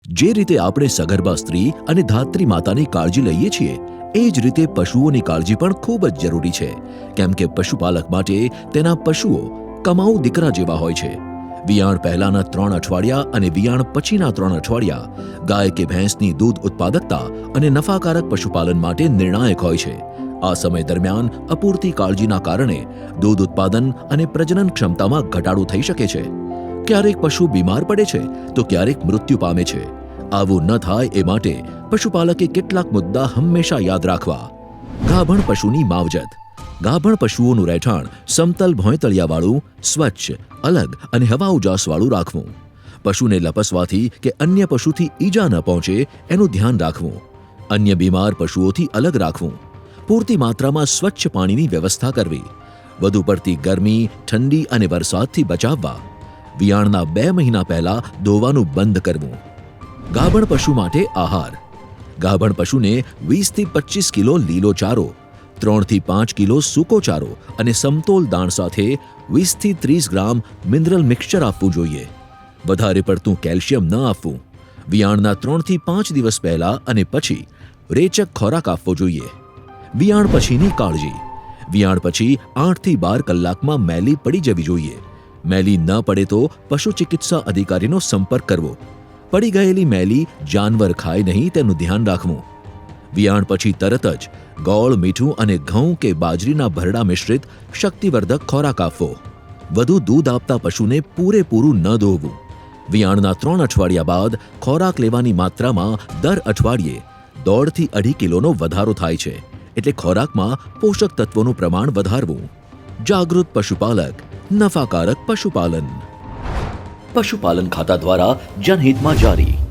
જે રીતે આપણે સગર્ભા સ્ત્રી અને ધાત્રી માતાની કાળજી લઈએ છીએ, એ જ રીતે પશુઓની કાળજી પણ ખૂબ જ જરૂરી છે, કેમ કે પશુપાલક માટે તેના પશુઓ કમાઉ દીકરા જેવા હોય છે. વિયાણ પહેલાના 3 અઠવાડિયા અને વિયાણ પછીના 3 અઠવાડિયા ગાય કે ભેંસની દૂધ ઉત્પાદકતા અને નફાકારક પશુપાલન માટે નિર્ણાયક હોય છે. આ સમય દરમિયાન અપૂરતી કાળજીના કારણે દૂધ ઉત્પાદન અને પ્રજનન ક્ષમતામાં ઘટાડો થઈ શકે છે. ક્યારેક પશુ બીમાર પડે છે તો ક્યારેક મૃત્યુ પામે છે. આવું ન થાય એ માટે પશુપાલકે કેટલાક મુદ્દા હંમેશા યાદ રાખવા. ગાભણ પશુની માવજત. ગાભણ પશુઓનું રહેઠાણ સમતલ ભોંયતળિયાવાળું, સ્વચ્છ, અલગ અને હવા ઉજાસવાળું રાખવું. પશુને લપસવાથી કે અન્ય પશુથી ઈજા ન પહોંચે એનું ધ્યાન રાખવું. અન્ય બીમાર પશુઓથી અલગ રાખવું. પૂરતી માત્રામાં સ્વચ્છ પાણીની વ્યવસ્થા કરવી. વધુ પડતી ગરમી, ઠંડી અને વરસાદથી બચાવવા. વિયાણના 2 મહિના પહેલા દોવાનું બંધ કરવું. ગાભણ પશુ માટે આહાર. ગાભણ પશુને 20 થી 25 કિલો લીલો ચારો, 3 થી 5 કિલો સૂકો ચારો અને સમતોલ દાણ સાથે 20 થી 30 ગ્રામ મિનરલ મિક્સચર આપવું જોઈએ. વધારે પડતું કેલ્શિયમ ન આપવું. વિયાણના 3 થી 5 દિવસ પહેલા અને પછી રેચક ખોરાક આપવો જોઈએ. વિયાણ પછીની કાળજી. વિયાણ પછી 8 થી 12 કલાકમાં મેલી પડી જવી જોઈએ. મેલી ન પડે તો પશુ ચિકિત્સા અધિકારીનો સંપર્ક કરવો. પડી ગયેલી મેલી જાનવર ખાય નહીં તેનું ધ્યાન રાખવું. વિયાણ પછી તરત જ ગોળ, મીઠું અને ઘઉં કે બાજરીના ભરડા મિશ્રિત શક્તિવર્ધક ખોરાક આપવો. વધુ દૂધ આપતા પશુને પૂરેપૂરું ન દોહવું. વિયાણના 3 અઠવાડિયા બાદ ખોરાક લેવાની માત્રામાં દર અઠવાડિયે 1.5 થી 2.5 કિલોનો વધારો થાય છે, એટલે ખોરાકમાં પોષક તત્વોનું પ્રમાણ વધારવું. જાગૃત પશુપાલક, નફાકારક પશુપાલન. પશુપાલન ખાતા દ્વારા જનહિતમાં જારી.